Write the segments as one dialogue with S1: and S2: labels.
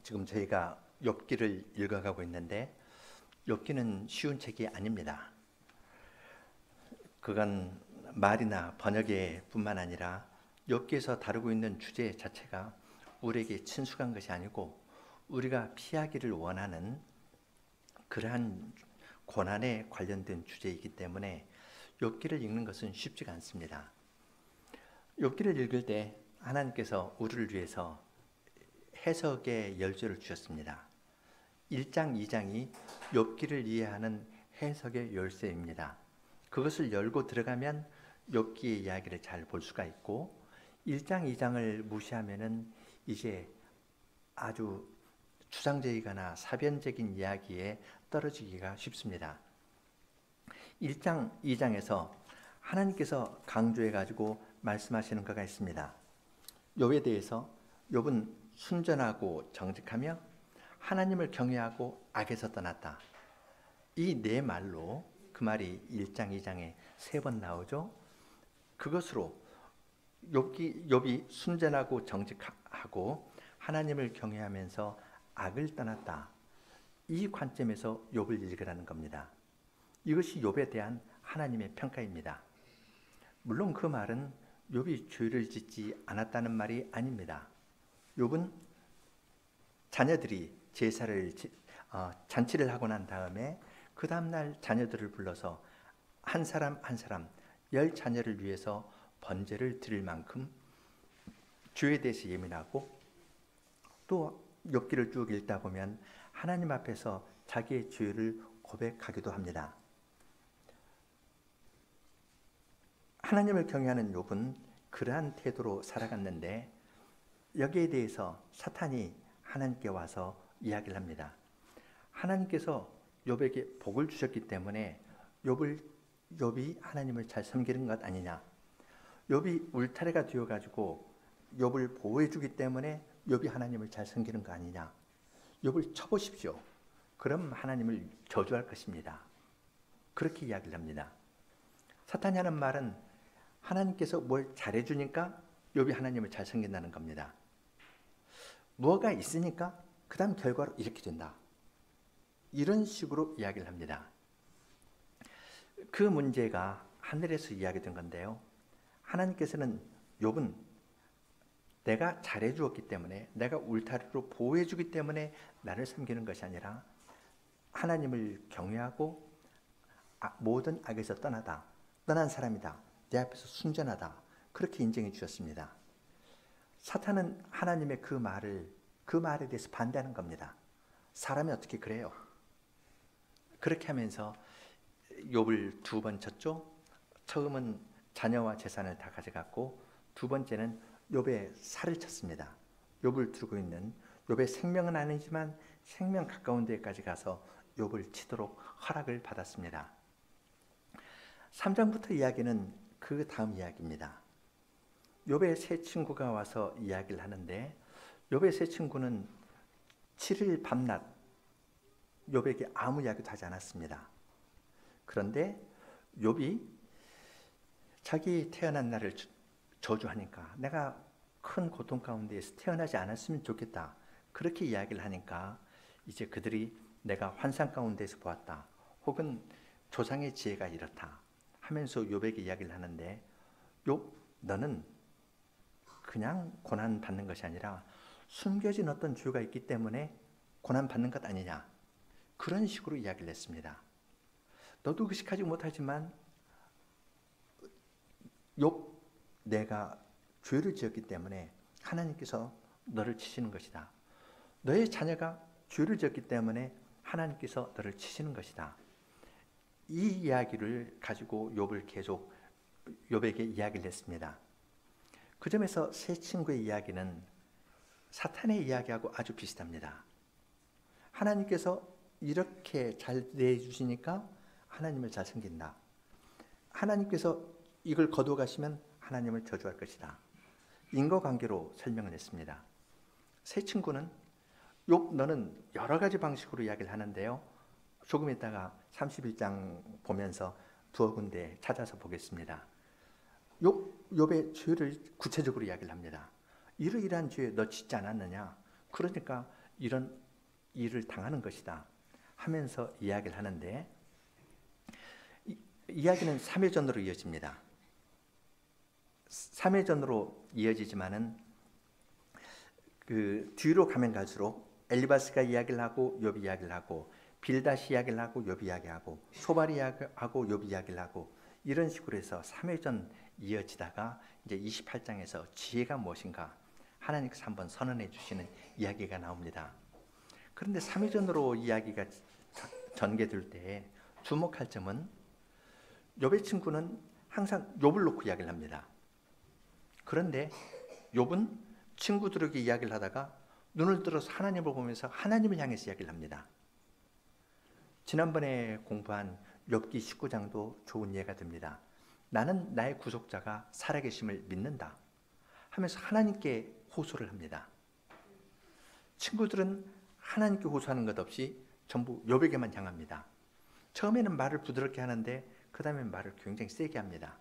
S1: 지금 저희가 욥기를 읽어가고 있는데 욥기는 쉬운 책이 아닙니다. 그건 말이나 번역에 뿐만 아니라 욥기에서 다루고 있는 주제 자체가 우리에게 친숙한 것이 아니고 우리가 피하기를 원하는 그러한 고난에 관련된 주제이기 때문에 욥기를 읽는 것은 쉽지가 않습니다. 욥기를 읽을 때 하나님께서 우리를 위해서 해석의 열쇠를 주셨습니다. 1장, 2장이 욥기를 이해하는 해석의 열쇠입니다. 그것을 열고 들어가면 욥기의 이야기를 잘 볼 수가 있고 1장, 2장을 무시하면은 이제 아주 추상적이거나 사변적인 이야기에 떨어지기가 쉽습니다. 1장, 2장에서 하나님께서 강조해 가지고 말씀하시는 것가 있습니다. 욥에 대해서 욥은 순전하고 정직하며 하나님을 경외하고 악에서 떠났다. 이 네 말로 그 말이 1장, 2장에 3번 나오죠. 그것으로 욥이 순전하고 정직하고 하나님을 경외하면서 악을 떠났다. 이 관점에서 욥을 읽으라는 겁니다. 이것이 욥에 대한 하나님의 평가입니다. 물론 그 말은 욥이 죄를 짓지 않았다는 말이 아닙니다. 욥은 자녀들이 잔치를 하고 난 다음에 그 다음날 자녀들을 불러서 한 사람 한 사람 10자녀를 위해서 번제를 드릴 만큼 죄에 대해서 예민하고 또 욥기를 쭉 읽다 보면 하나님 앞에서 자기의 죄를 고백하기도 합니다. 하나님을 경외하는 욥은 그러한 태도로 살아갔는데 여기에 대해서 사탄이 하나님께 와서 이야기를 합니다. 하나님께서 욥에게 복을 주셨기 때문에 욥이 하나님을 잘 섬기는 것 아니냐. 욥이 울타리가 되어가지고 욥을 보호해 주기 때문에 욥이 하나님을 잘 섬기는 거 아니냐. 욥을 쳐보십시오. 그럼 하나님을 저주할 것입니다. 그렇게 이야기를 합니다. 사탄이 하는 말은 하나님께서 뭘 잘해주니까 욥이 하나님을 잘 섬긴다는 겁니다. 무엇가 있으니까 그 다음 결과로 이렇게 된다. 이런 식으로 이야기를 합니다. 그 문제가 하늘에서 이야기된 건데요. 하나님께서는 욥은 내가 잘해 주었기 때문에 내가 울타리로 보호해 주기 때문에 나를 섬기는 것이 아니라 하나님을 경외하고 모든 악에서 떠난 사람이다. 내 앞에서 순전하다. 그렇게 인정해 주셨습니다. 사탄은 하나님의 그 말에 대해서 반대하는 겁니다. 사람이 어떻게 그래요? 그렇게 하면서 욥을 2번 쳤죠. 처음은 자녀와 재산을 다 가져갔고 두 번째는 욥의 살을 쳤습니다. 욥을 두고 있는 욥의 생명은 아니지만 생명 가까운 데까지 가서 욥을 치도록 허락을 받았습니다. 3장부터 이야기는 그 다음 이야기입니다. 욥의 세 친구가 와서 이야기를 하는데 욥의 세 친구는 7일 밤낮 욥에게 아무 이야기도 하지 않았습니다. 그런데 욥이 자기 태어난 날을 저주하니까 내가 큰 고통 가운데에서 태어나지 않았으면 좋겠다. 그렇게 이야기를 하니까 이제 그들이 내가 환상 가운데서 보았다. 혹은 조상의 지혜가 이렇다 하면서 욥에게 이야기를 하는데 욥 너는 그냥 고난 받는 것이 아니라 숨겨진 어떤 죄가 있기 때문에 고난 받는 것 아니냐. 그런 식으로 이야기를 했습니다. 너도 의식하지 못하지만 욥 내가 죄를 지었기 때문에 하나님께서 너를 치시는 것이다. 너의 자녀가 죄를 지었기 때문에 하나님께서 너를 치시는 것이다. 이 이야기를 가지고 욥을 계속 욥에게 이야기를 했습니다. 그 점에서 세 친구의 이야기는 사탄의 이야기하고 아주 비슷합니다. 하나님께서 이렇게 잘 대해주시니까 하나님을 잘 섬긴다. 하나님께서 이걸 거두어가시면 하나님을 저주할 것이다. 인과관계로 설명을 했습니다. 세 친구는 욥 너는 여러 가지 방식으로 이야기를 하는데요. 조금 있다가 31장 보면서 두어 군데 찾아서 보겠습니다. 욥의 죄를 구체적으로 이야기를 합니다. 이러이러한 죄 너 짓지 않았느냐? 그러니까 이런 일을 당하는 것이다 하면서 이야기를 하는데, 이야기는 3회전으로 이어집니다. 3회전으로 이어지지만은 그 뒤로 가면 갈수록 엘리바스가 이야기를 하고 욥이 이야기를 하고, 빌다시 이야기를 하고 욥이 이야기하고, 소발이 이야기하고 욥이 이야기를 하고, 이런 식으로 해서 3회전 이어지다가 이제 28장에서 지혜가 무엇인가 하나님께서 한번 선언해 주시는 이야기가 나옵니다. 그런데 3회전으로 이야기가 전개될 때 주목할 점은, 욥의 친구는 항상 욥을 놓고 이야기를 합니다. 그런데 욥은 친구들에게 이야기를 하다가 눈을 들어서 하나님을 보면서 하나님을 향해서 이야기를 합니다. 지난번에 공부한 욥기 19장도 좋은 예가 됩니다. 나는 나의 구속자가 살아계심을 믿는다 하면서 하나님께 호소를 합니다. 친구들은 하나님께 호소하는 것 없이 전부 욥에게만 향합니다. 처음에는 말을 부드럽게 하는데 그 다음에 말을 굉장히 세게 합니다.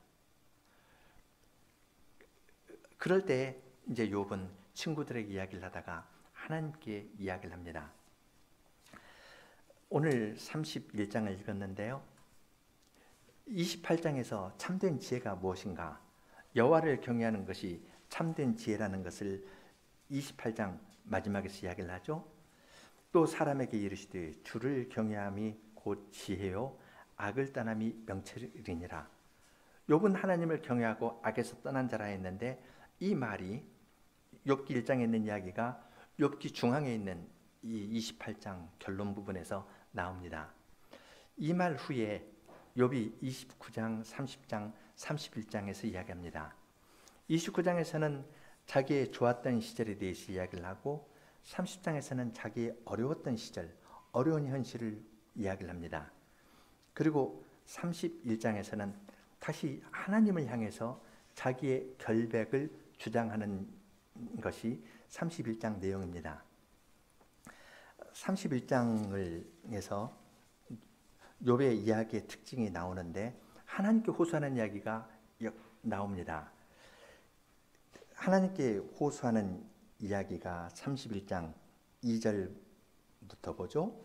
S1: 그럴 때 이제 욥은 친구들에게 이야기를 하다가 하나님께 이야기를 합니다. 오늘 31장을 읽었는데요. 28장에서 참된 지혜가 무엇인가, 여호와를 경외하는 것이 참된 지혜라는 것을 28장 마지막에서 이야기를 하죠. 또 사람에게 이르시되 주를 경외함이 곧 지혜요 악을 떠남이 명철이니라. 욥은 하나님을 경외하고 악에서 떠난 자라 했는데, 이 말이 욥기 1장에 있는 이야기가 욥기 중앙에 있는 이 28장 결론 부분에서 나옵니다. 이 말 후에 욥이 29장, 30장, 31장에서 이야기합니다. 29장에서는 자기의 좋았던 시절에 대해서 이야기를 하고, 30장에서는 자기의 어려웠던 시절, 어려운 현실을 이야기를 합니다. 그리고 31장에서는 다시 하나님을 향해서 자기의 결백을 주장하는 것이 31장 내용입니다. 31장에서 욥의 이야기의 특징이 나오는데, 하나님께 호소하는 이야기가 나옵니다. 하나님께 호소하는 이야기가 31장 2절부터 보죠.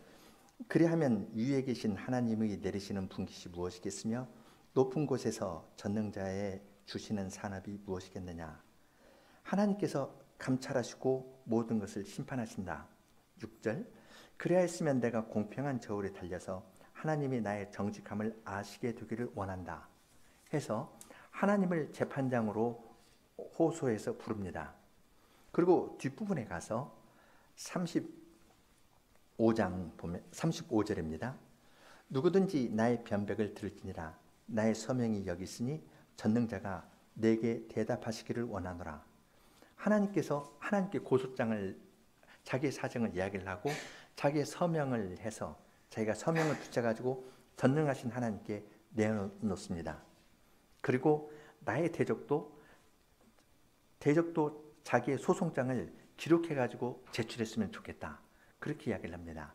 S1: 그리하면 위에 계신 하나님의 내리시는 분깃이 무엇이겠으며 높은 곳에서 전능자의 주시는 산업이 무엇이겠느냐. 하나님께서 감찰하시고 모든 것을 심판하신다. 6절 그리하였으면 내가 공평한 저울에 달려서 하나님이 나의 정직함을 아시게 되기를 원한다 해서 하나님을 재판장으로 호소해서 부릅니다. 그리고 뒷부분에 가서 35장 보면 35절입니다. 누구든지 나의 변백을 들을지니라. 나의 서명이 여기 있으니 전능자가 내게 대답하시기를 원하노라. 하나님께서 하나님께 고소장을, 자기의 사정을 이야기를 하고 자기의 서명을 해서 자기가 서명을 붙여가지고 전능하신 하나님께 내놓습니다. 그리고 나의 대적도 자기의 소송장을 기록해가지고 제출했으면 좋겠다. 그렇게 이야기를 합니다.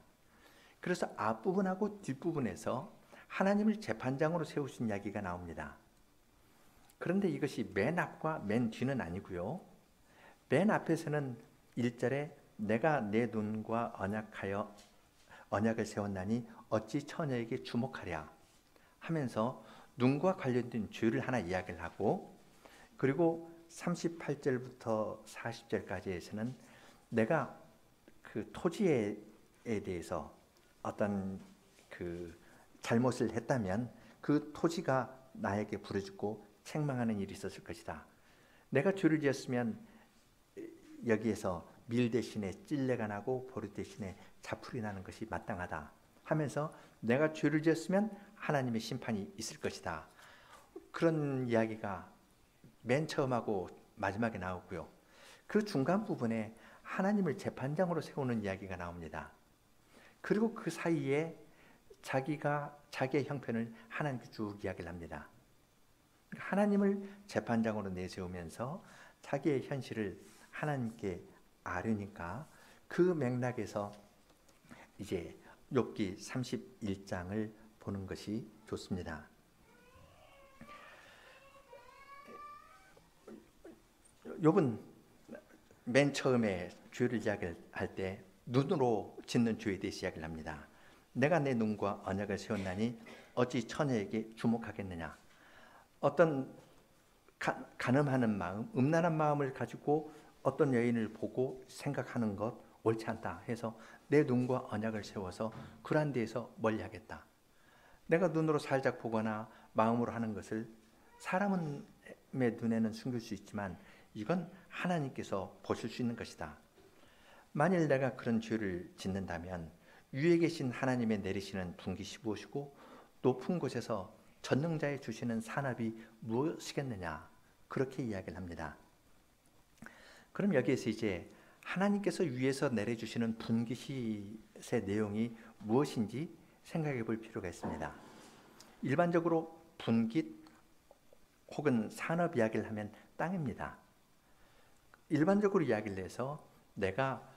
S1: 그래서 앞부분하고 뒷부분에서 하나님을 재판장으로 세우신 이야기가 나옵니다. 그런데 이것이 맨 앞과 맨 뒤는 아니고요. 맨 앞에서는 1절에 내가 내 눈과 언약을 세웠나니 어찌 처녀에게 주목하랴 하면서 눈과 관련된 주의를 하나 이야기를 하고, 그리고 38절부터 40절까지에서는 내가 그 토지에 대해서 어떤 그 잘못을 했다면 그 토지가 나에게 부르짖고 책망하는 일이 있었을 것이다. 내가 죄를 지었으면 여기에서 밀 대신에 찔레가 나고 보리 대신에 자풀이 나는 것이 마땅하다 하면서 내가 죄를 지었으면 하나님의 심판이 있을 것이다. 그런 이야기가 맨 처음하고 마지막에 나오고요. 그 중간 부분에 하나님을 재판장으로 세우는 이야기가 나옵니다. 그리고 그 사이에 자기의 형편을 하나님께 쭉 이야기를 합니다. 하나님을 재판장으로 내세우면서 자기의 현실을 하나님께 아뢰니까 그 맥락에서 이제 욥기 31장을 보는 것이 좋습니다. 욥은 맨 처음에 죄를 이야기할 때 눈으로 짓는 죄에 대해 이야기를 합니다. 내가 내 눈과 언약을 세웠나니 어찌 처녀에게 주목하겠느냐. 어떤 간음하는 마음, 음란한 마음을 가지고 어떤 여인을 보고 생각하는 것 옳지 않다 해서 내 눈과 언약을 세워서 그러한 데에서 멀리하겠다. 내가 눈으로 살짝 보거나 마음으로 하는 것을 사람의 눈에는 숨길 수 있지만 이건 하나님께서 보실 수 있는 것이다. 만일 내가 그런 죄를 짓는다면 위에 계신 하나님의 내리시는 분깃이 무엇이고 높은 곳에서 전능자의 주시는 산업이 무엇이겠느냐, 그렇게 이야기를 합니다. 그럼 여기에서 이제 하나님께서 위에서 내려주시는 분깃의 내용이 무엇인지 생각해 볼 필요가 있습니다. 일반적으로 분깃 혹은 산업 이야기를 하면 땅입니다. 일반적으로 이야기를 해서 내가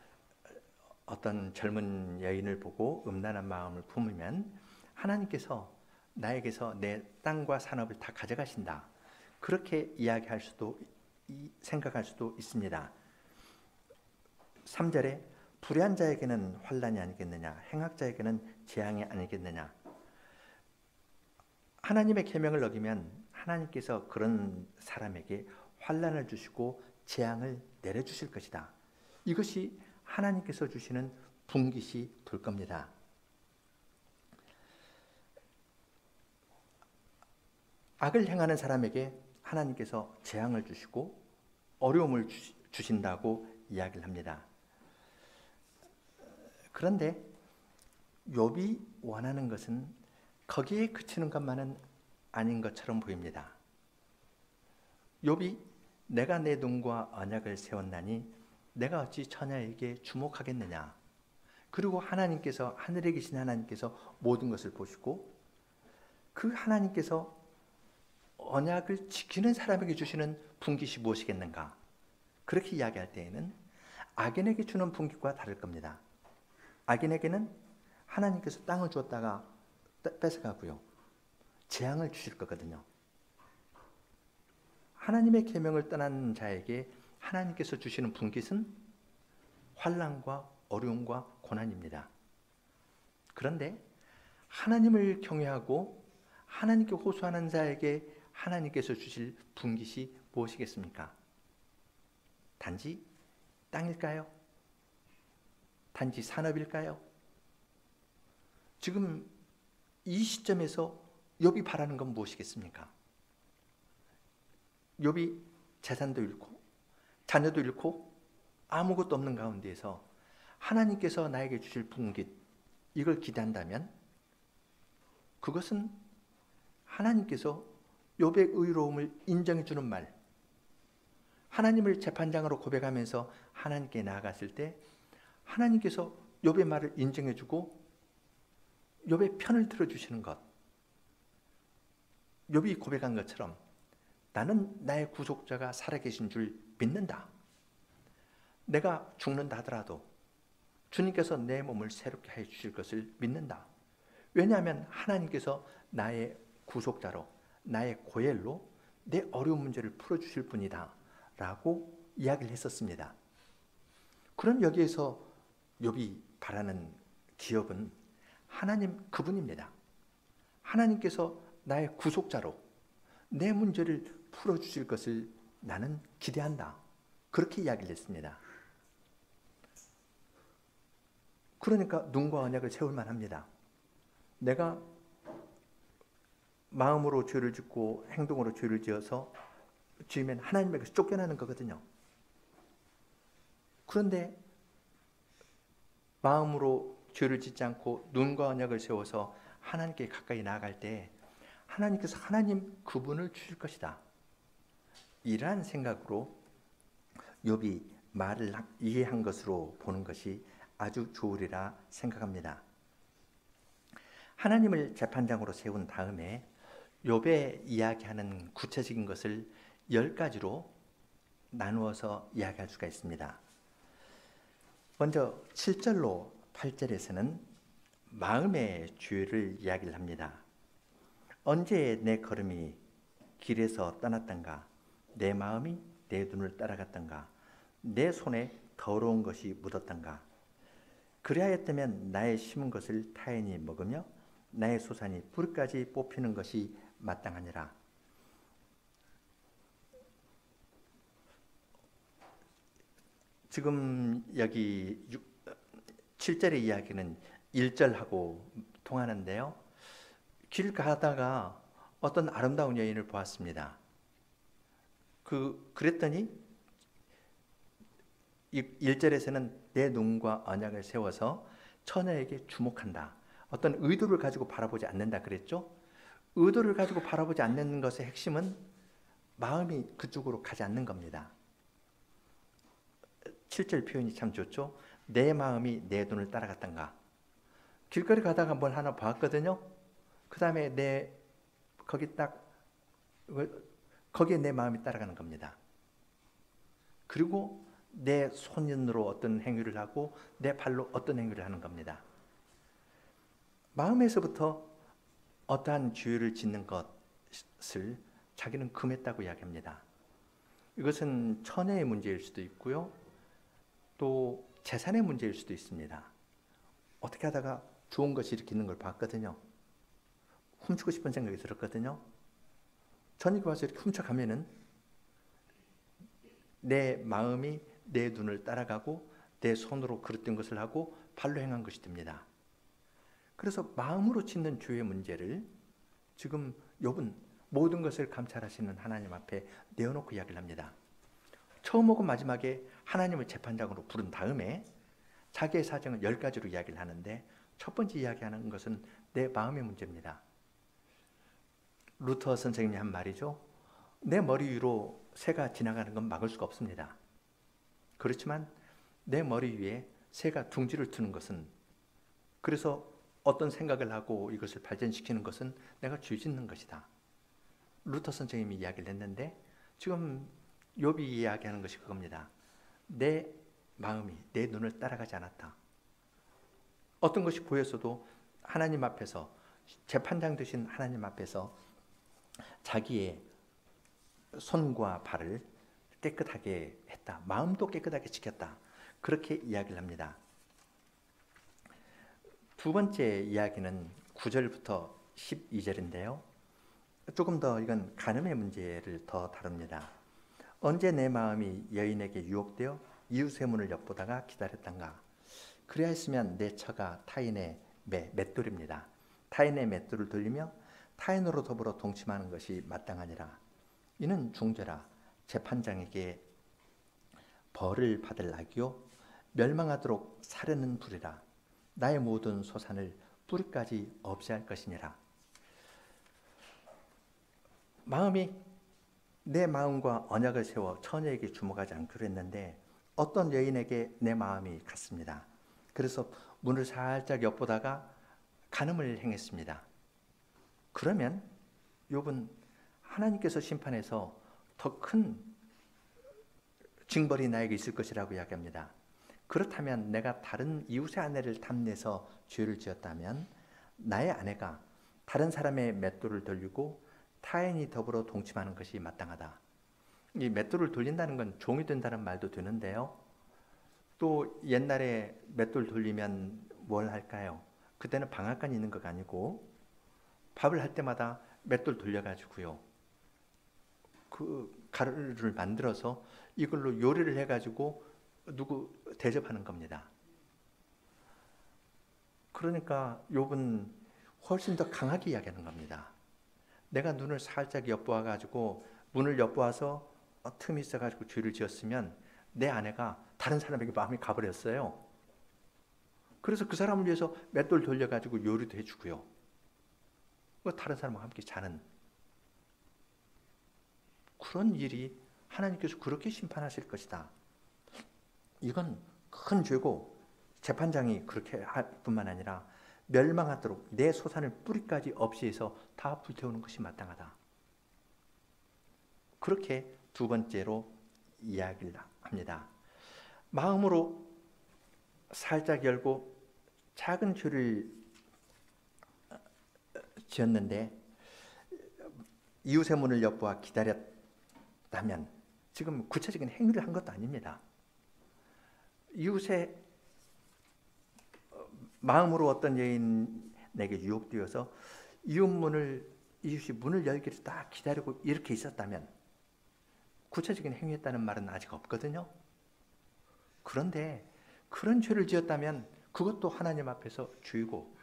S1: 어떤 젊은 여인을 보고 음란한 마음을 품으면 하나님께서 나에게서 내 땅과 산업을 다 가져가신다. 그렇게 이야기할 수도 생각할 수도 있습니다. 3절에 불의한 자에게는 환난이 아니겠느냐, 행악자에게는 재앙이 아니겠느냐. 하나님의 계명을 어기면 하나님께서 그런 사람에게 환난을 주시고 재앙을 내려주실 것이다. 이것이 하나님께서 주시는 분깃이 될 겁니다. 악을 행하는 사람에게 하나님께서 재앙을 주시고 어려움을 주신다고 이야기를 합니다. 그런데 욥이 원하는 것은 거기에 그치는 것만은 아닌 것처럼 보입니다. 욥이 내가 내 눈과 언약을 세웠나니 내가 어찌 처녀에게 주목하겠느냐. 그리고 하나님께서, 하늘에 계신 하나님께서 모든 것을 보시고 그 하나님께서 언약을 지키는 사람에게 주시는 분깃이 무엇이겠는가. 그렇게 이야기할 때에는 악인에게 주는 분깃과 다를 겁니다. 악인에게는 하나님께서 땅을 주었다가 뺏어가고요, 재앙을 주실 거거든요. 하나님의 계명을 떠난 자에게 하나님께서 주시는 분깃은 환난과 어려움과 고난입니다. 그런데 하나님을 경외하고 하나님께 호소하는 자에게 하나님께서 주실 분깃이 무엇이겠습니까? 단지 땅일까요? 단지 산업일까요? 지금 이 시점에서 욥이 바라는 건 무엇이겠습니까? 욥이 재산도 잃고 자녀도 잃고 아무것도 없는 가운데에서 하나님께서 나에게 주실 분깃, 이걸 기대한다면 그것은 하나님께서 욥의 의로움을 인정해 주는 말, 하나님을 재판장으로 고백하면서 하나님께 나아갔을 때 하나님께서 욥의 말을 인정해 주고 욥의 편을 들어주시는 것, 욥이 고백한 것처럼 나는 나의 구속자가 살아계신 줄 믿는다. 내가 죽는다 하더라도 주님께서 내 몸을 새롭게 해 주실 것을 믿는다. 왜냐하면 하나님께서 나의 구속자로, 나의 고엘로 내 어려운 문제를 풀어주실 분이다 라고 이야기를 했었습니다. 그럼 여기에서 욥이 바라는 기업은 하나님 그분입니다. 하나님께서 나의 구속자로 내 문제를 풀어주실 것을 나는 기대한다. 그렇게 이야기를 했습니다. 그러니까 눈과 언약을 세울 만합니다. 내가 마음으로 죄를 짓고 행동으로 죄를 지으면 하나님에게서 쫓겨나는 거거든요. 그런데 마음으로 죄를 짓지 않고 눈과 언약을 세워서 하나님께 가까이 나아갈 때 하나님께서 하나님 그분을 주실 것이다. 이러한 생각으로 욥이 말을 이해한 것으로 보는 것이 아주 좋으리라 생각합니다. 하나님을 재판장으로 세운 다음에 욥의 이야기하는 구체적인 것을 10가지로 나누어서 이야기할 수가 있습니다. 먼저 7절로 8절에서는 마음의 죄를 이야기를 합니다. 언제 내 걸음이 길에서 떠났던가, 내 마음이 내 눈을 따라갔던가, 내 손에 더러운 것이 묻었던가. 그리하였다면 나의 심은 것을 타인이 먹으며 나의 소산이 뿌리까지 뽑히는 것이 마땅하니라. 지금 여기 7절의 이야기는 1절하고 통하는데요. 길 가다가 어떤 아름다운 여인을 보았습니다. 그랬더니 1절에서는 내 눈과 언약을 세워서 처녀에게 주목한다. 어떤 의도를 가지고 바라보지 않는다 그랬죠? 의도를 가지고 바라보지 않는 것의 핵심은 마음이 그쪽으로 가지 않는 겁니다. 7절 표현이 참 좋죠? 내 마음이 내 눈을 따라갔던가. 길거리 가다가 뭘 하나 봤거든요. 그 다음에 거기에 내 마음이 따라가는 겁니다. 그리고 내 손으로 어떤 행위를 하고 내 발로 어떤 행위를 하는 겁니다. 마음에서부터 어떠한 죄를 짓는 것을 자기는 금했다고 이야기합니다. 이것은 처녀의 문제일 수도 있고요. 또 재산의 문제일 수도 있습니다. 어떻게 하다가 좋은 것이 이렇게 있는 걸 봤거든요. 훔치고 싶은 생각이 들었거든요. 저녁에 와서 이렇게 훔쳐가면은 내 마음이 내 눈을 따라가고 내 손으로 그릇된 것을 하고 발로 행한 것이 됩니다. 그래서 마음으로 짓는 죄의 문제를 지금 욥은 모든 것을 감찰하시는 하나님 앞에 내어놓고 이야기를 합니다. 처음하고 마지막에 하나님을 재판장으로 부른 다음에 자기의 사정을 10가지로 이야기를 하는데 첫 번째 이야기하는 것은 내 마음의 문제입니다. 루터 선생님이 한 말이죠. 내 머리 위로 새가 지나가는 건 막을 수가 없습니다. 그렇지만 내 머리 위에 새가 둥지를 트는 것은, 그래서 어떤 생각을 하고 이것을 발전시키는 것은 내가 죄 짓는 것이다. 루터 선생님이 이야기를 했는데 지금 욥이 이야기하는 것이 그겁니다. 내 마음이 내 눈을 따라가지 않았다. 어떤 것이 보였어도 하나님 앞에서, 재판장 되신 하나님 앞에서 자기의 손과 발을 깨끗하게 했다. 마음도 깨끗하게 지켰다. 그렇게 이야기를 합니다. 두 번째 이야기는 9절부터 12절인데요. 조금 더 이건 간음의 문제를 더 다룹니다. 언제 내 마음이 여인에게 유혹되어 이웃의 문을 엿보다가 기다렸던가. 그리하였으면 내 처가 타인의 맷돌입니다. 타인의 맷돌을 돌리며 타인으로 더불어 동침하는 것이 마땅하니라. 이는 중죄라. 재판장에게 벌을 받을 악이요 멸망하도록 사르는 불이라. 나의 모든 소산을 뿌리까지 없애할 것이니라. 내 마음과 언약을 세워 처녀에게 주목하지 않기로 했는데 어떤 여인에게 내 마음이 갔습니다. 그래서 문을 살짝 엿보다가 간음을 행했습니다. 그러면 욥은 하나님께서 심판해서 더 큰 징벌이 나에게 있을 것이라고 이야기합니다. 그렇다면 내가 다른 이웃의 아내를 탐내서 죄를 지었다면 나의 아내가 다른 사람의 맷돌을 돌리고 타인이 더불어 동침하는 것이 마땅하다. 이 맷돌을 돌린다는 건 종이 된다는 말도 되는데요. 또 옛날에 맷돌 돌리면 뭘 할까요? 그때는 방앗간이 있는 것 아니고 밥을 할 때마다 맷돌 돌려가지고요. 그 가루를 만들어서 이걸로 요리를 해가지고 누구 대접하는 겁니다. 그러니까 욥은 훨씬 더 강하게 이야기하는 겁니다. 내가 눈을 살짝 엿보아가지고 문을 엿보아서 틈이 있어가지고 죄를 지었으면 내 아내가 다른 사람에게 마음이 가버렸어요. 그래서 그 사람을 위해서 맷돌 돌려가지고 요리도 해주고요. 다른 사람과 함께 자는 그런 일이 하나님께서 그렇게 심판하실 것이다. 이건 큰 죄고 재판장이 그렇게 할 뿐만 아니라 멸망하도록 내 소산을 뿌리까지 없이 해서 다 불태우는 것이 마땅하다. 그렇게 두 번째로 이야기를 합니다. 마음으로 살짝 열고 작은 죄를 지었는데 이웃의 문을 엿보아 기다렸다면 지금 구체적인 행위를 한 것도 아닙니다. 이웃의 마음으로 어떤 여인에게 유혹되어서 이웃이 문을 열기를 딱 기다리고 이렇게 있었다면 구체적인 행위했다는 말은 아직 없거든요. 그런데 그런 죄를 지었다면 그것도 하나님 앞에서 죄이고,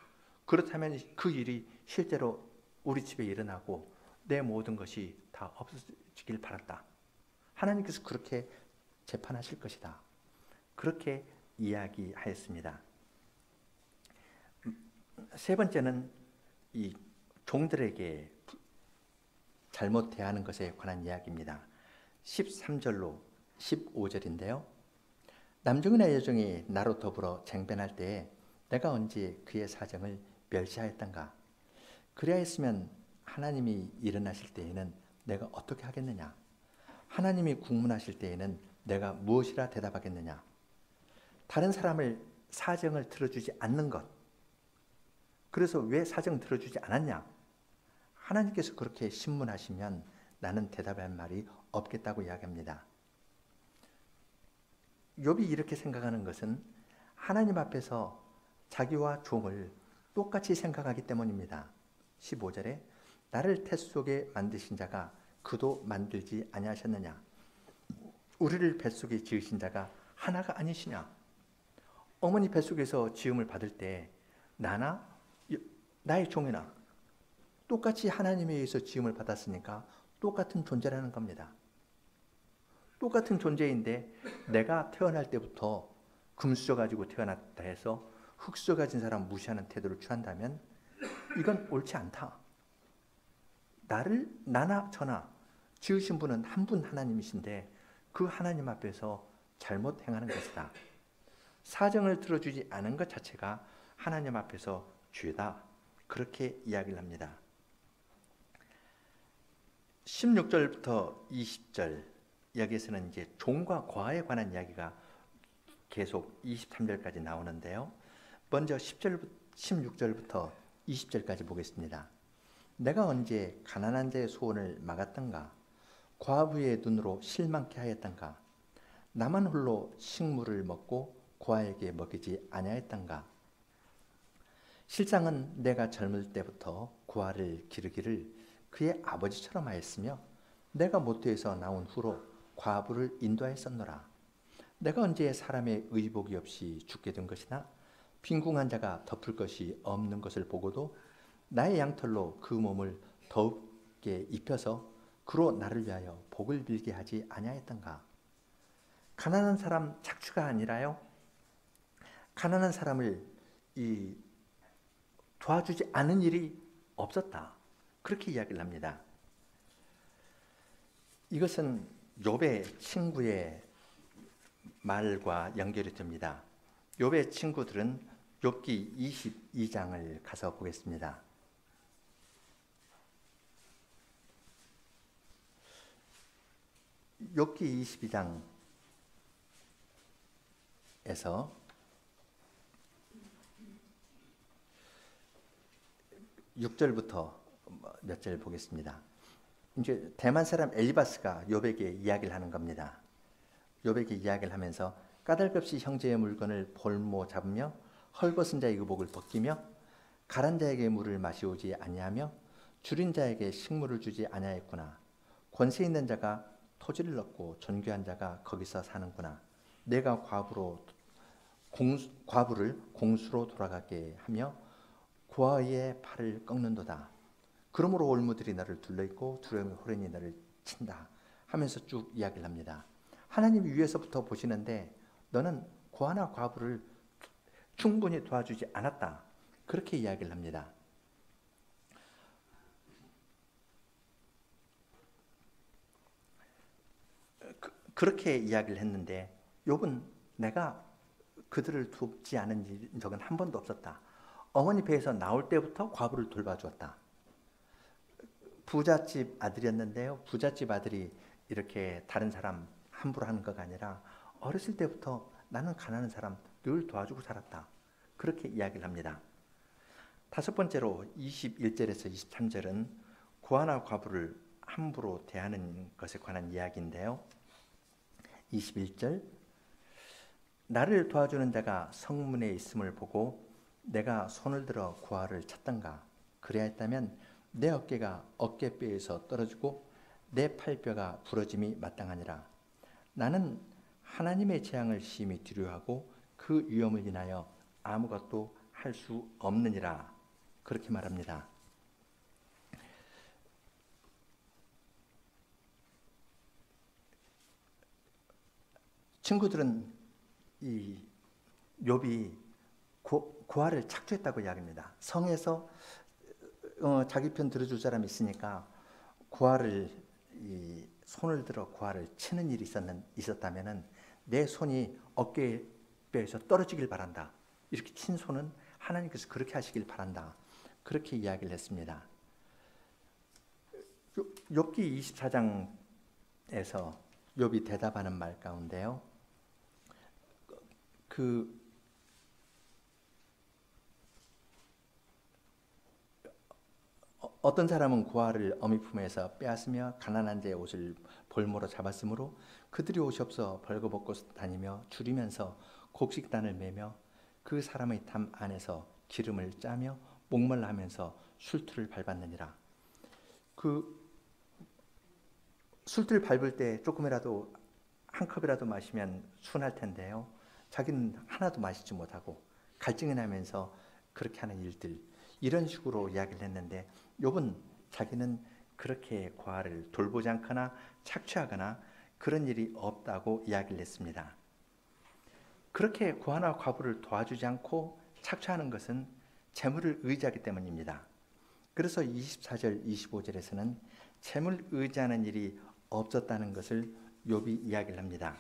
S1: 그렇다면 그 일이 실제로 우리 집에 일어나고 내 모든 것이 다 없어지길 바랐다. 하나님께서 그렇게 재판하실 것이다. 그렇게 이야기하였습니다. 세 번째는 이 종들에게 잘못 대하는 것에 관한 이야기입니다. 13절로 15절인데요. 남종이나 여종이 나로 더불어 쟁변할 때에 내가 언제 그의 사정을 멸시하였던가? 그리하였으면 하나님이 일어나실 때에는 내가 어떻게 하겠느냐? 하나님이 국문하실 때에는 내가 무엇이라 대답하겠느냐? 다른 사람을 사정을 들어주지 않는 것. 그래서 왜 사정 들어주지 않았냐? 하나님께서 그렇게 신문하시면 나는 대답할 말이 없겠다고 이야기합니다. 욥이 이렇게 생각하는 것은 하나님 앞에서 자기와 종을 똑같이 생각하기 때문입니다. 15절에 나를 태 속에 만드신 자가 그도 만들지 아니하셨느냐? 우리를 뱃속에 지으신 자가 하나가 아니시냐? 어머니 뱃속에서 지음을 받을 때 나나 나의 종이나 똑같이 하나님에 의해서 지음을 받았으니까 똑같은 존재라는 겁니다. 똑같은 존재인데 내가 태어날 때부터 금수저 가지고 태어났다 해서 흙수저 가진 사람 무시하는 태도를 취한다면 이건 옳지 않다. 나나 저나 지으신 분은 한 분 하나님이신데 그 하나님 앞에서 잘못 행하는 것이다. 사정을 들어주지 않은 것 자체가 하나님 앞에서 죄다. 그렇게 이야기를 합니다. 16절부터 20절 여기에서는 이제 종과 과에 관한 이야기가 계속 23절까지 나오는데요. 먼저 16절부터 20절까지 보겠습니다. 내가 언제 가난한 자의 소원을 막았던가? 과부의 눈으로 실망케 하였던가? 나만 홀로 식물을 먹고 고아에게 먹이지 아니하였던가? 실상은 내가 젊을 때부터 고아를 기르기를 그의 아버지처럼 하였으며 내가 모태에서 나온 후로 과부를 인도하였었노라. 내가 언제 사람의 의복이 없이 죽게 된 것이나 빈궁한 자가 덮을 것이 없는 것을 보고도 나의 양털로 그 몸을 더욱게 입혀서 그로 나를 위하여 복을 빌게 하지 아니하였던가? 가난한 사람 착취가 아니라요, 가난한 사람을 도와주지 않은 일이 없었다. 그렇게 이야기를 합니다. 이것은 욥의 친구의 말과 연결이 됩니다. 욥의 친구들은 욥기 22장을 가서 보겠습니다. 욥기 22장에서 6절부터 몇 절 보겠습니다. 이제 대만 사람 엘리바스가 욥에게 이야기를 하는 겁니다. 욥에게 이야기를 하면서 까닭없이 형제의 물건을 볼모 잡으며 헐벗은 자의 의복을 벗기며 가란 자에게 물을 마시오지 아니하며 줄인 자에게 식물을 주지 아니하였구나. 권세 있는 자가 토지를 얻고 존귀한 자가 거기서 사는구나. 내가 과부를 공수로 돌아가게 하며 고아의 팔을 꺾는도다. 그러므로 올무들이 너를 둘러있고 두려움의 호련이 너를 친다 하면서 쭉 이야기를 합니다. 하나님이 위에서부터 보시는데 너는 고아나 과부를 충분히 도와주지 않았다. 그렇게 이야기를 합니다. 그렇게 이야기를 했는데 욥은 내가 그들을 돕지 않은 적은 한 번도 없었다. 어머니 배에서 나올 때부터 과부를 돌봐주었다. 부잣집 아들이었는데요. 부잣집 아들이 이렇게 다른 사람 함부로 하는 것가 아니라 어렸을 때부터 나는 가난한 사람 늘 도와주고 살았다. 그렇게 이야기를 합니다. 다섯 번째로 21절에서 23절은 고아나 과부를 함부로 대하는 것에 관한 이야기인데요. 21절 나를 도와주는 자가 성문에 있음을 보고 내가 손을 들어 구하를 찾던가 그리하였다면 내 어깨가 어깨뼈에서 떨어지고 내 팔뼈가 부러짐이 마땅하니라. 나는 하나님의 재앙을 심히 두려워하고 그 위험을 인하여 아무것도 할 수 없느니라. 그렇게 말합니다. 친구들은 이 욥이 구하를 착취했다고 이야기합니다. 성에서 자기 편 들어줄 사람이 있으니까 구하를 손을 들어 구하를 치는 일이 있었다면은 내 손이 어깨뼈에서 떨어지길 바란다. 이렇게 친 손은 하나님께서 그렇게 하시길 바란다. 그렇게 이야기를 했습니다. 욥기 24장에서 욥이 대답하는 말 가운데요. 어떤 사람은 구하를 어미 품에서 빼앗으며 가난한 자의 옷을 볼모로 잡았으므로 그들이 옷이 없어 벌거벗고 다니며 줄이면서 곡식단을 매며 그 사람의 담 안에서 기름을 짜며 목말라 하면서 술틀을 밟았느니라. 술틀 밟을 때 조금이라도 한 컵이라도 마시면 순할 텐데요. 자기는 하나도 마시지 못하고 갈증이 나면서 그렇게 하는 일들, 이런 식으로 이야기를 했는데 욥은 자기는 그렇게 구하를 돌보지 않거나 착취하거나 그런 일이 없다고 이야기를 했습니다. 그렇게 구하나 과부를 도와주지 않고 착취하는 것은 재물을 의지하기 때문입니다. 그래서 24절, 25절에서는 재물 의지하는 일이 없었다는 것을 욥이 이야기를 합니다.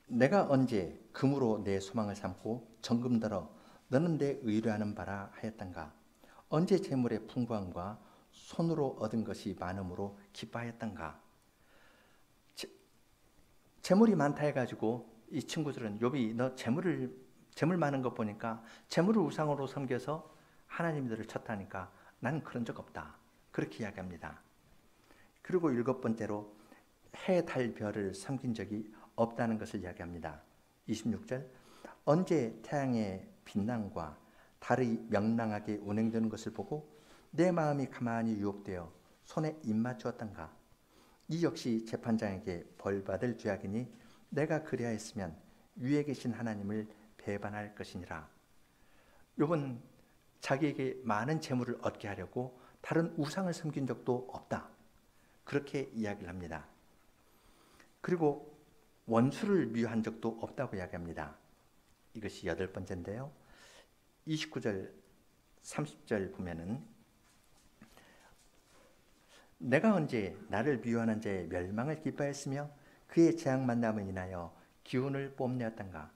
S1: 내가 언제 금으로 내 소망을 삼고 정금들어 너는 내 의뢰하는 바라 하였던가? 언제 재물의 풍부함과 손으로 얻은 것이 많음으로 기뻐하였던가? 재물이 많다 해가지고 이 친구들은 욥이 너 재물 많은 것 보니까 재물을 우상으로 섬겨서 하나님들을 쳤다니까 나는 그런 적 없다. 그렇게 이야기합니다. 그리고 7번째로 해, 달, 별을 섬긴 적이 없다는 것을 이야기합니다. 26절 언제 태양의 빛남과 달이 명랑하게 운행되는 것을 보고 내 마음이 가만히 유혹되어 손에 입맞추었던가? 이 역시 재판장에게 벌받을 죄악이니 내가 그리하였으면 위에 계신 하나님을 배반할 것이니라. 욥은 자기에게 많은 재물을 얻게 하려고 다른 우상을 섬긴 적도 없다. 그렇게 이야기를 합니다. 그리고 원수를 미워한 적도 없다고 이야기합니다. 이것이 8번째인데요. 29절, 30절 보면은 내가 언제 나를 미워하는 자의 멸망을 기뻐했으며 그의 재앙 만남을 인하여 기운을 뽐내었던가?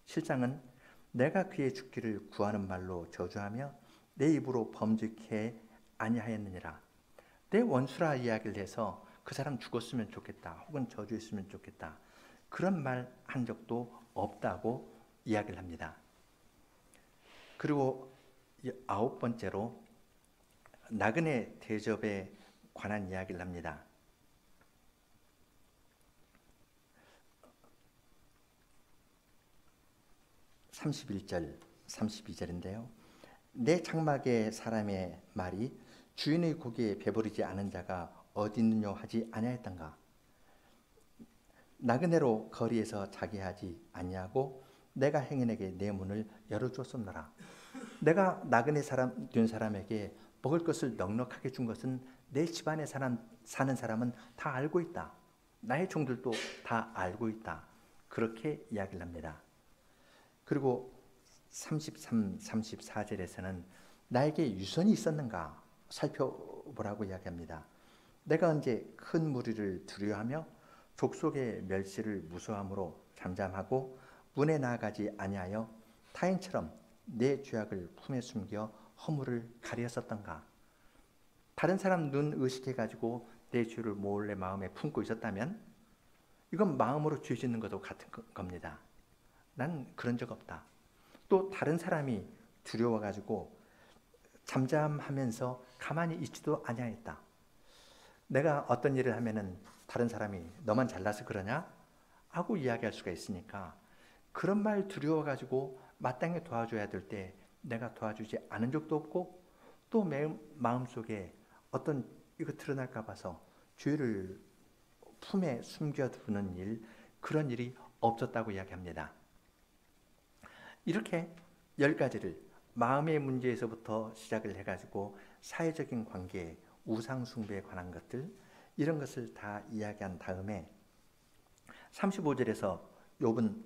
S1: 실상은 내가 그의 죽기를 구하는 말로 저주하며 내 입으로 범죄케 아니하였느니라. 내 원수라 이야기를 해서 그 사람 죽었으면 좋겠다 혹은 저주했으면 좋겠다 그런 말 한 적도 없다고 이야기를 합니다. 그리고 9번째로 나그네 대접에 관한 이야기를 합니다. 31절, 32절인데요. 내 장막의 사람의 말이 주인의 고기에 배부르지 않은 자가 어디 있느냐 하지 아니하였던가? 나그네로 거리에서 자게 하지 아니하고 내가 행인에게 내 문을 열어주었었노라. 내가 나그네 된 사람에게 먹을 것을 넉넉하게 준 것은 내 집안에 사는 사람은 다 알고 있다. 나의 종들도 다 알고 있다. 그렇게 이야기를 합니다. 그리고 33, 34절에서는 나에게 유선이 있었는가 살펴보라고 이야기합니다. 내가 언제 큰 무리를 두려워하며 족속의 멸시를 무서함으로 잠잠하고 문에 나아가지 아니하여 타인처럼 내 죄악을 품에 숨겨 허물을 가리었었던가? 다른 사람 눈 의식해가지고 내 죄를 몰래 마음에 품고 있었다면 이건 마음으로 죄 짓는 것도 같은 겁니다. 난 그런 적 없다. 또 다른 사람이 두려워가지고 잠잠하면서 가만히 있지도 아니하였다. 내가 어떤 일을 하면은 다른 사람이 너만 잘나서 그러냐? 하고 이야기할 수가 있으니까 그런 말 두려워가지고 마땅히 도와줘야 될 때 내가 도와주지 않은 적도 없고 또 마음속에 어떤 이거 드러날까 봐서 죄를 품에 숨겨두는 일, 그런 일이 없었다고 이야기합니다. 이렇게 10가지를 마음의 문제에서부터 시작을 해가지고 사회적인 관계, 우상 숭배에 관한 것들, 이런 것을 다 이야기한 다음에 35절에서 욥은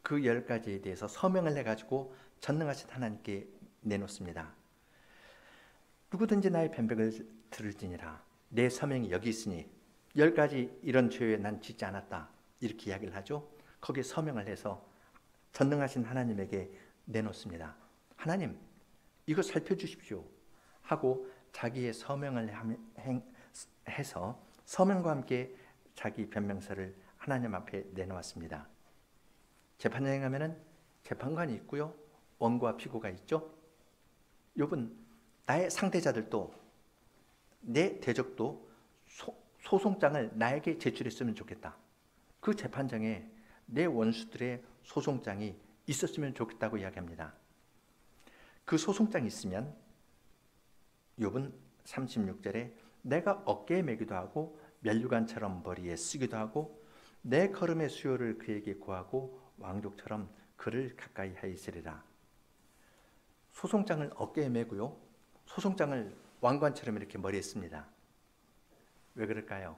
S1: 그 10가지에 대해서 서명을 해가지고 전능하신 하나님께 내놓습니다. 누구든지 나의 변백을 들을지니라. 내 서명이 여기 있으니 10가지 이런 죄에 난 짓지 않았다. 이렇게 이야기를 하죠. 거기에 서명을 해서 전능하신 하나님에게 내놓습니다. 하나님, 이거 살펴주십시오. 하고 자기의 서명을 해서 서명과 함께 자기 변명서를 하나님 앞에 내놓았습니다. 재판장에 가면은 재판관이 있고요. 원고와 피고가 있죠. 욥은 나의 상대자들도 내 대적도 소송장을 나에게 제출했으면 좋겠다. 그 재판장에 내 원수들의 소송장이 있었으면 좋겠다고 이야기합니다. 그 소송장이 있으면 욥은 36절에 내가 어깨에 메기도 하고 면류관처럼 머리에 쓰기도 하고 내 걸음의 수요를 그에게 구하고 왕족처럼 그를 가까이 하였으리라. 소송장을 어깨에 메고요. 소송장을 왕관처럼 이렇게 머리에 씁니다. 왜 그럴까요?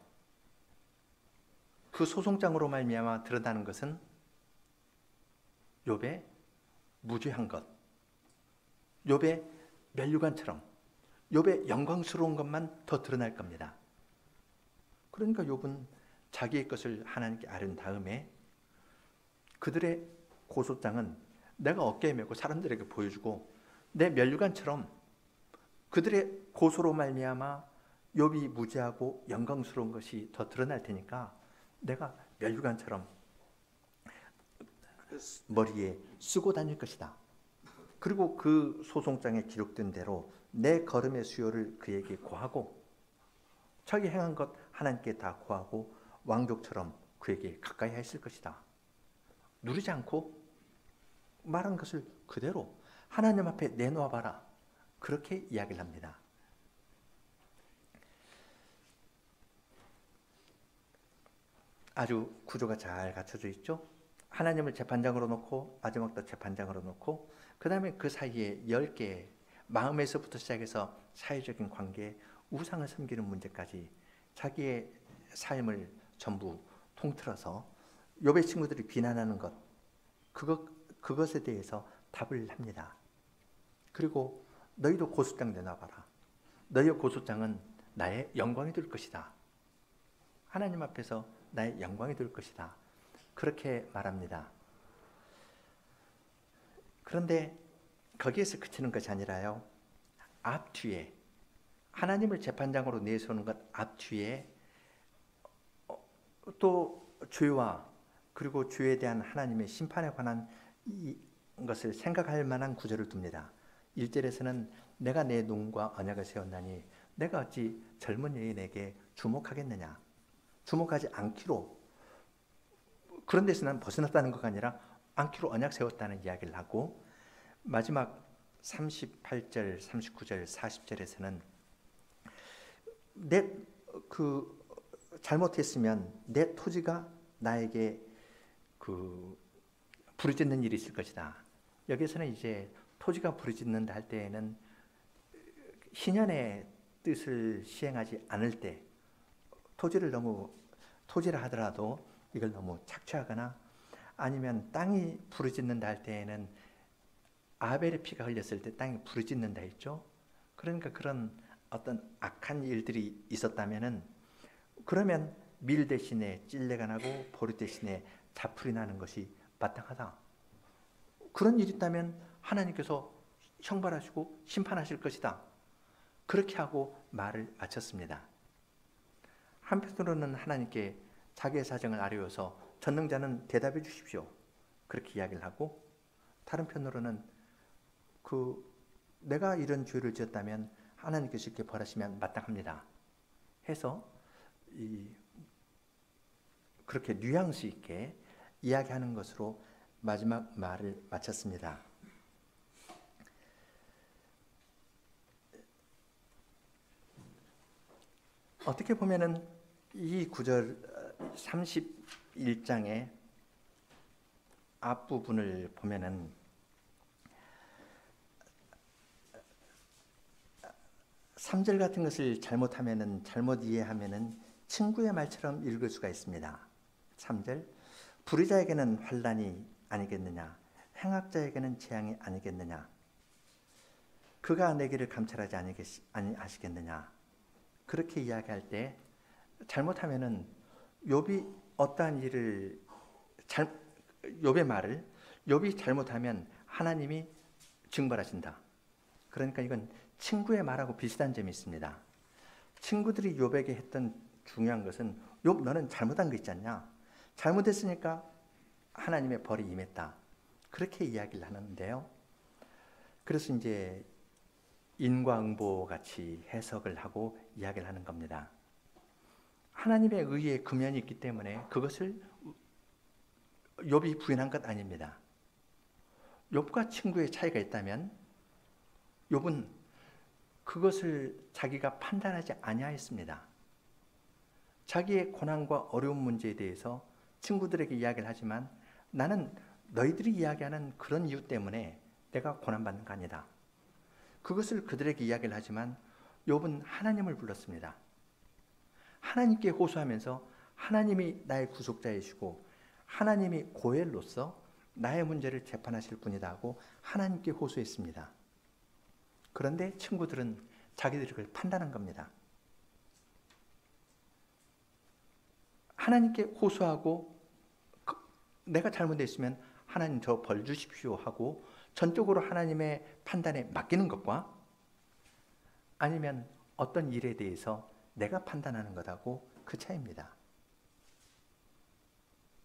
S1: 그 소송장으로 말미암아 드러나는 것은 욥의 무죄한 것, 욥의 면류관처럼 욥의 영광스러운 것만 더 드러날 겁니다. 그러니까 욥은 자기의 것을 하나님께 아른 다음에 그들의 고소장은 내가 어깨에 메고 사람들에게 보여주고 내 면류관처럼 그들의 고소로 말미암아 욥이 무죄하고 영광스러운 것이 더 드러날 테니까 내가 면류관처럼 머리에 쓰고 다닐 것이다. 그리고 그 소송장에 기록된 대로 내 걸음의 수요를 그에게 고하고 자기 행한 것 하나님께 다 고하고 왕족처럼 그에게 가까이 했을 것이다. 누르지 않고 말한 것을 그대로 하나님 앞에 내놓아 봐라. 그렇게 이야기를 합니다. 아주 구조가 잘 갖춰져 있죠. 하나님을 재판장으로 놓고 마지막도 재판장으로 놓고 그 다음에 그 사이에 10개 마음에서부터 시작해서 사회적인 관계, 우상을 섬기는 문제까지 자기의 삶을 전부 통틀어서 욥의 친구들이 비난하는 것, 그것에 대해서 답을 합니다. 그리고 너희도 고소장 내놔봐라. 너희의 고소장은 나의 영광이 될 것이다. 하나님 앞에서 나의 영광이 될 것이다. 그렇게 말합니다. 그런데 거기에서 그치는 것이 아니라요. 앞뒤에 하나님을 재판장으로 내세우는 것 앞뒤에 또 죄와 그리고 죄에 대한 하나님의 심판에 관한 것을 생각할 만한 구절을 둡니다. 1절에서는 내가 내 눈과 언약을 세웠나니 내가 어찌 젊은 여인에게 주목하겠느냐. 주목하지 않기로, 그런 데서 난 벗어났다는 것이 아니라 않기로 언약 세웠다는 이야기를 하고, 마지막 38절, 39절, 40절에서는 잘못했으면 내 토지가 나에게 부르짖는 일이 있을 것이다. 여기서는 이제 토지가 부르짖는다 할 때에는 신현의 뜻을 시행하지 않을 때 토지를 하더라도 이걸 너무 착취하거나 아니면 땅이 부르짖는다 할 때에는 아벨의 피가 흘렸을 때 땅이 부르짖는다 했죠. 그러니까 그런 어떤 악한 일들이 있었다면은 그러면 밀 대신에 찔레가 나고 보리 대신에 자풀이 나는 것이 마땅하다. 그런 일이 있다면 하나님께서 형벌하시고 심판하실 것이다. 그렇게 하고 말을 마쳤습니다. 한편으로는 하나님께 자기의 사정을 아뢰어서 전능자는 대답해 주십시오. 그렇게 이야기를 하고, 다른 편으로는 내가 이런 죄를 지었다면 하나님께서 이렇게 벌하시면 마땅합니다. 해서 그렇게 뉘앙스 있게 이야기하는 것으로 마지막 말을 마쳤습니다. 어떻게 보면은 이 구절 31장의 앞부분을 보면은 3절 같은 것을 잘못 이해하면은 친구의 말처럼 읽을 수가 있습니다. 3절 불의자에게는 환난이 아니겠느냐, 행악자에게는 재앙이 아니겠느냐, 그가 내 길을 감찰하지 아니하시겠느냐. 그렇게 이야기할 때 잘못하면은 욥이 어떠한 일을 욥의 말을 욥이 잘못하면 하나님이 징벌하신다. 그러니까 이건 친구의 말하고 비슷한 점이 있습니다. 친구들이 욥에게 했던 중요한 것은 욥 너는 잘못한 거 있지 않냐? 잘못했으니까 하나님의 벌이 임했다. 그렇게 이야기를 하는데요. 그래서 이제 인과응보 같이 해석을 하고 이야기를 하는 겁니다. 하나님의 의에 금연이 있기 때문에 그것을 욥이 부인한 것 아닙니다. 욥과 친구의 차이가 있다면 욥은 그것을 자기가 판단하지 아니하였습니다. 자기의 고난과 어려운 문제에 대해서 친구들에게 이야기를 하지만 나는 너희들이 이야기하는 그런 이유 때문에 내가 고난받는 거 아니다. 그것을 그들에게 이야기를 하지만 욥은 하나님을 불렀습니다. 하나님께 호소하면서 하나님이 나의 구속자이시고 하나님이 고엘로서 나의 문제를 재판하실 분이다 하고 하나님께 호소했습니다. 그런데 친구들은 자기들이 그걸 판단한 겁니다. 하나님께 호소하고 내가 잘못했으면 하나님 저 벌 주십시오 하고 전적으로 하나님의 판단에 맡기는 것과 아니면 어떤 일에 대해서 내가 판단하는 것하고 그 차이입니다.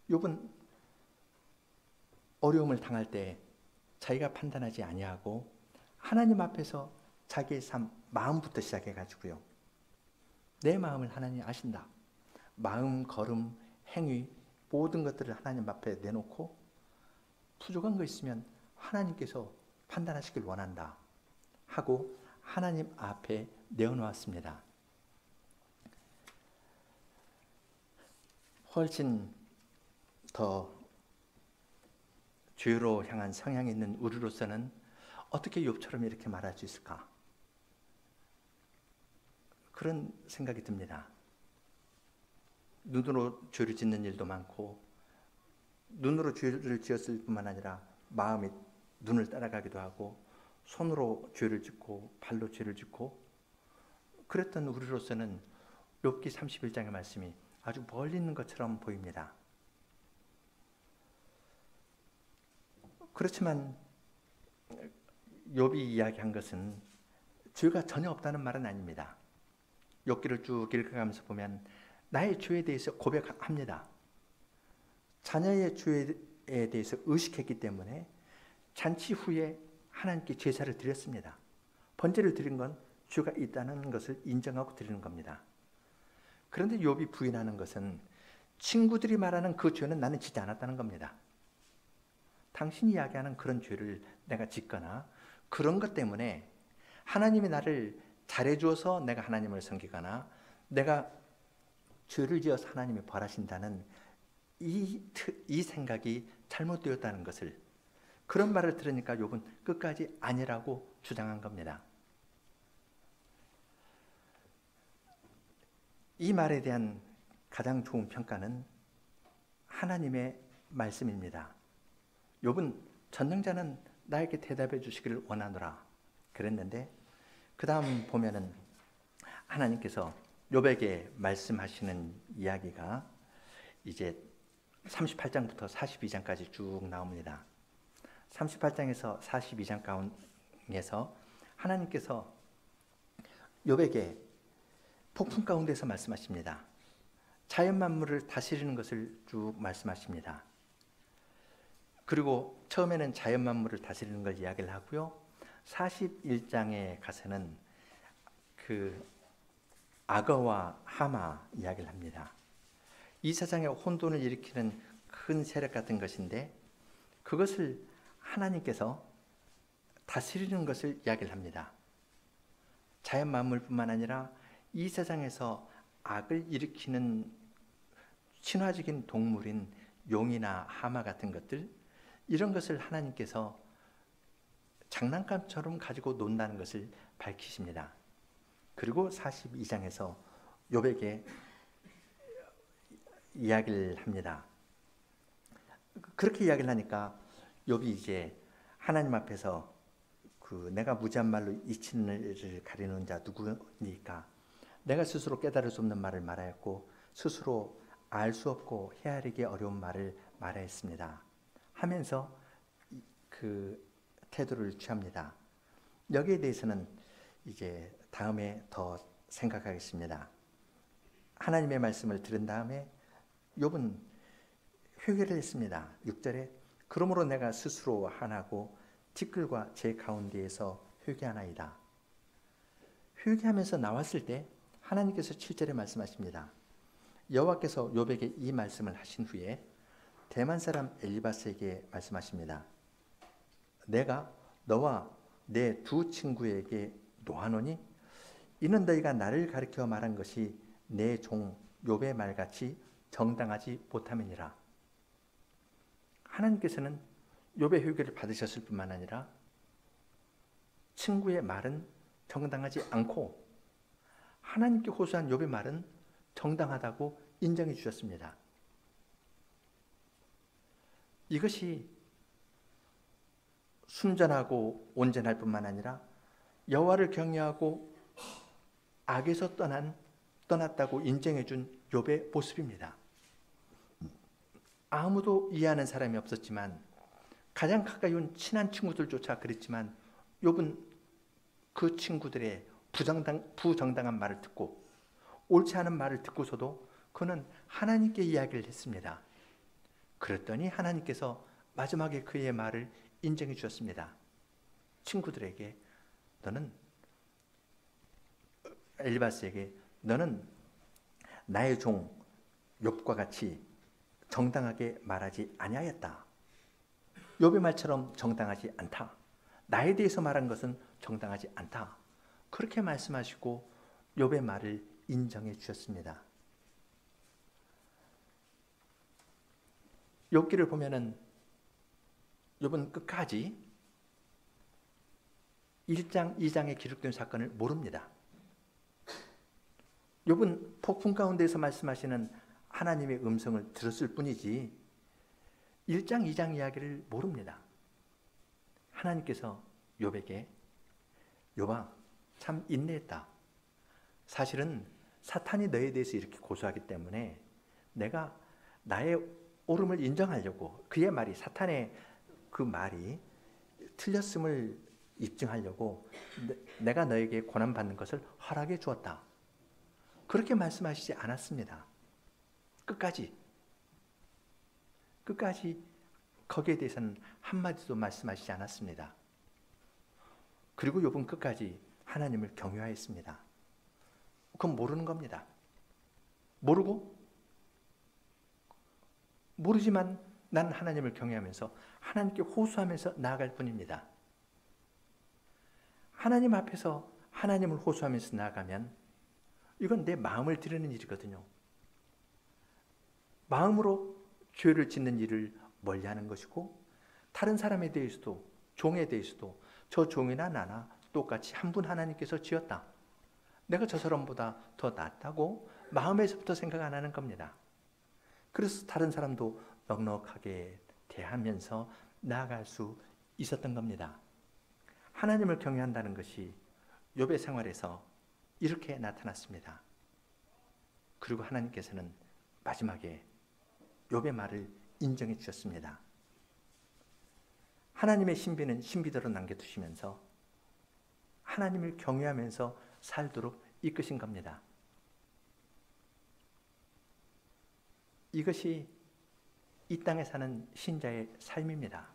S1: 욥은 어려움을 당할 때 자기가 판단하지 아니하고 하나님 앞에서 자기의 삶, 마음부터 시작해가지고요. 내 마음을 하나님 아신다. 마음, 걸음, 행위 모든 것들을 하나님 앞에 내놓고 부족한 거 있으면 하나님께서 판단하시길 원한다 하고 하나님 앞에 내어놓았습니다. 훨씬 더 죄로 향한 성향이 있는 우리로서는 어떻게 욥처럼 이렇게 말할 수 있을까? 그런 생각이 듭니다. 눈으로 죄를 짓는 일도 많고 눈으로 죄를 지었을 뿐만 아니라 마음이 눈을 따라가기도 하고 손으로 죄를 짓고 발로 죄를 짓고 그랬던 우리로서는 욥기 31장의 말씀이 아주 멀리 있는 것처럼 보입니다. 그렇지만 욥이 이야기한 것은 죄가 전혀 없다는 말은 아닙니다. 욥기를 쭉 읽어가면서 보면 나의 죄에 대해서 고백합니다. 자녀의 죄에 대해서 의식했기 때문에 잔치 후에 하나님께 제사를 드렸습니다. 번제를 드린 건 죄가 있다는 것을 인정하고 드리는 겁니다. 그런데 욥이 부인하는 것은 친구들이 말하는 그 죄는 나는 짓지 않았다는 겁니다. 당신이 이야기하는 그런 죄를 내가 짓거나 그런 것 때문에 하나님이 나를 잘해주어서 내가 하나님을 섬기거나 내가 죄를 지어서 하나님이 벌하신다는 이 생각이 잘못되었다는 것을 그런 말을 들으니까 욥은 끝까지 아니라고 주장한 겁니다. 이 말에 대한 가장 좋은 평가는 하나님의 말씀입니다. 욥은 전능자는 나에게 대답해 주시기를 원하노라 그랬는데 그 다음 보면은 하나님께서 욥에게 말씀하시는 이야기가 이제 38장부터 42장까지 쭉 나옵니다. 38장에서 42장 가운데서 하나님께서 욥에게 폭풍 가운데서 말씀하십니다. 자연 만물을 다스리는 것을 쭉 말씀하십니다. 그리고 처음에는 자연 만물을 다스리는 걸 이야기를 하고요. 41장에 가서는 그 악어와 하마 이야기를 합니다. 이 세상에 혼돈을 일으키는 큰 세력 같은 것인데 그것을 하나님께서 다스리는 것을 이야기를 합니다. 자연 만물뿐만 아니라 이 세상에서 악을 일으키는 신화적인 동물인 용이나 하마 같은 것들, 이런 것을 하나님께서 장난감처럼 가지고 논다는 것을 밝히십니다. 그리고 42장에서 욥에게 이야기를 합니다. 그렇게 이야기를 하니까 욥이 이제 하나님 앞에서 내가 무지한 말로 이치를 가리는 자 누구니까, 내가 스스로 깨달을 수 없는 말을 말하였고 스스로 알 수 없고 헤아리기 어려운 말을 말하였습니다 하면서 그 태도를 취합니다. 여기에 대해서는 이제 다음에 더 생각하겠습니다. 하나님의 말씀을 들은 다음에 욥은 회개를 했습니다. 6절에 그러므로 내가 스스로 하나고 티끌과 제 가운데에서 회개하나이다. 회개하면서 나왔을 때 하나님께서 7절에 말씀하십니다. 여호와께서 욥에게 이 말씀을 하신 후에 대만 사람 엘리바스에게 말씀하십니다. 내가 너와 내 두 친구에게 노하노니 이는 너희가 나를 가리켜 말한 것이 내 종 욥의 말같이 정당하지 못함이니라. 하나님께서는 욥의 회개를 받으셨을 뿐만 아니라 친구의 말은 정당하지 않고 하나님께 호소한 욥의 말은 정당하다고 인정해 주셨습니다. 이것이 순전하고 온전할 뿐만 아니라 여호와를 경외하고 악에서 떠났다고 인정해 준 욥의 모습입니다. 아무도 이해하는 사람이 없었지만 가장 가까이 온 친한 친구들조차 그랬지만 욥은 그 친구들의 부정당한 말을 듣고 옳지 않은 말을 듣고서도 그는 하나님께 이야기를 했습니다. 그랬더니 하나님께서 마지막에 그의 말을 인정해 주셨습니다. 친구들에게 엘리바스에게 너는 나의 종 욥과 같이 정당하게 말하지 아니하였다. 욥의 말처럼 정당하지 않다. 나에 대해서 말한 것은 정당하지 않다. 그렇게 말씀하시고 욥의 말을 인정해 주셨습니다. 욥기를 보면은 욥은 끝까지 1장, 2장에 기록된 사건을 모릅니다. 욥은 폭풍 가운데서 말씀하시는 하나님의 음성을 들었을 뿐이지 1장, 2장 이야기를 모릅니다. 하나님께서 욥에게 욥아 참 인내했다. 사실은 사탄이 너에 대해서 이렇게 고소하기 때문에 내가 나의 옳음을 인정하려고 그의 말이 사탄의 그 말이 틀렸음을 입증하려고 내가 너에게 고난받는 것을 허락해 주었다. 그렇게 말씀하시지 않았습니다. 끝까지 거기에 대해서는 한마디도 말씀하시지 않았습니다. 그리고 욥은 끝까지 하나님을 경외하였습니다. 그건 모르는 겁니다. 모르지만 나는 하나님을 경외하면서 하나님께 호소하면서 나아갈 뿐입니다. 하나님 앞에서 하나님을 호소하면서 나아가면 이건 내 마음을 드리는 일이거든요. 마음으로 죄를 짓는 일을 멀리하는 것이고 다른 사람에 대해서도 종에 대해서도 저 종이나 나나 똑같이 한 분 하나님께서 지었다. 내가 저 사람보다 더 낫다고 마음에서부터 생각 안 하는 겁니다. 그래서 다른 사람도 넉넉하게 대하면서 나아갈 수 있었던 겁니다. 하나님을 경외한다는 것이 욥의 생활에서 이렇게 나타났습니다. 그리고 하나님께서는 마지막에 욥의 말을 인정해 주셨습니다. 하나님의 신비는 신비대로 남겨두시면서 하나님을 경외하면서 살도록 이끄신 겁니다. 이것이 이 땅에 사는 신자의 삶입니다.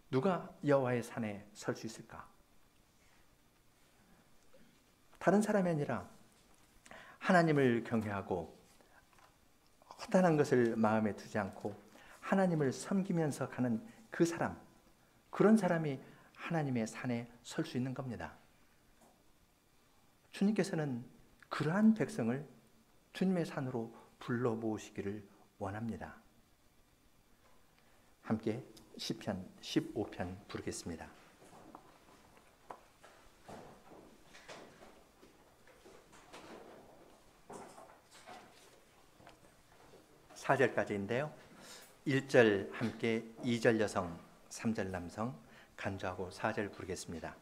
S1: 누가 여호와의 산에 설 수 있을까? 다른 사람이 아니라 하나님을 경외하고 허탄한 것을 마음에 두지 않고 하나님을 섬기면서 가는 그 사람, 그런 사람이 하나님의 산에 설 수 있는 겁니다. 주님께서는 그러한 백성을 주님의 산으로 불러 모으시기를 원합니다. 함께 시편 15편 부르겠습니다. 4절까지인데요. 1절 함께, 2절 여성, 3절 남성 간주하고 4절 부르겠습니다.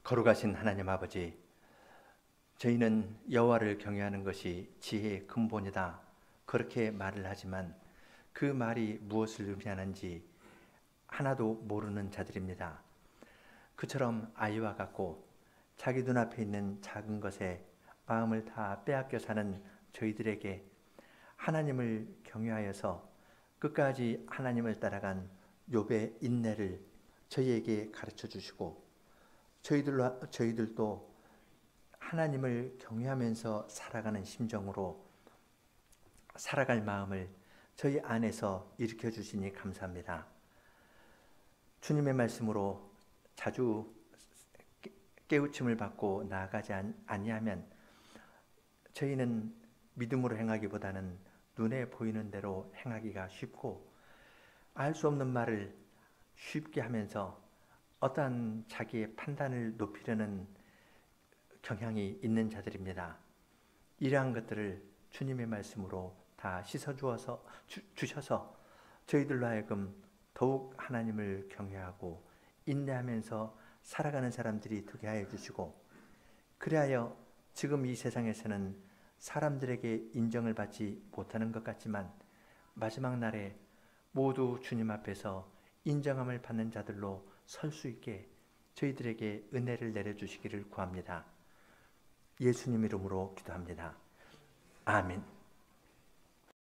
S1: 거룩하신 하나님 아버지, 저희는 여호와를 경외하는 것이 지혜의 근본이다, 그렇게 말을 하지만 그 말이 무엇을 의미하는지 하나도 모르는 자들입니다. 그처럼 아이와 같고 자기 눈앞에 있는 작은 것에 마음을 다 빼앗겨 사는 저희들에게 하나님을 경외하여서 끝까지 하나님을 따라간 욥의 인내를 저희에게 가르쳐 주시고, 저희들도 하나님을 경외하면서 살아가는 심정으로 살아갈 마음을 저희 안에서 일으켜 주시니 감사합니다. 주님의 말씀으로 자주 깨우침을 받고 나아가지 아니하면 저희는 믿음으로 행하기보다는 눈에 보이는 대로 행하기가 쉽고 알 수 없는 말을 쉽게 하면서 어떠한 자기의 판단을 높이려는 경향이 있는 자들입니다. 이러한 것들을 주님의 말씀으로 다 씻어 주셔서 저희들로 하여금 더욱 하나님을 경외하고 인내하면서 살아가는 사람들이 되게 하여 주시고, 그리하여 지금 이 세상에서는 사람들에게 인정을 받지 못하는 것 같지만 마지막 날에 모두 주님 앞에서 인정함을 받는 자들로 설 수 있게 저희들에게 은혜를 내려주시기를 구합니다. 예수님 이름으로 기도합니다. 아멘.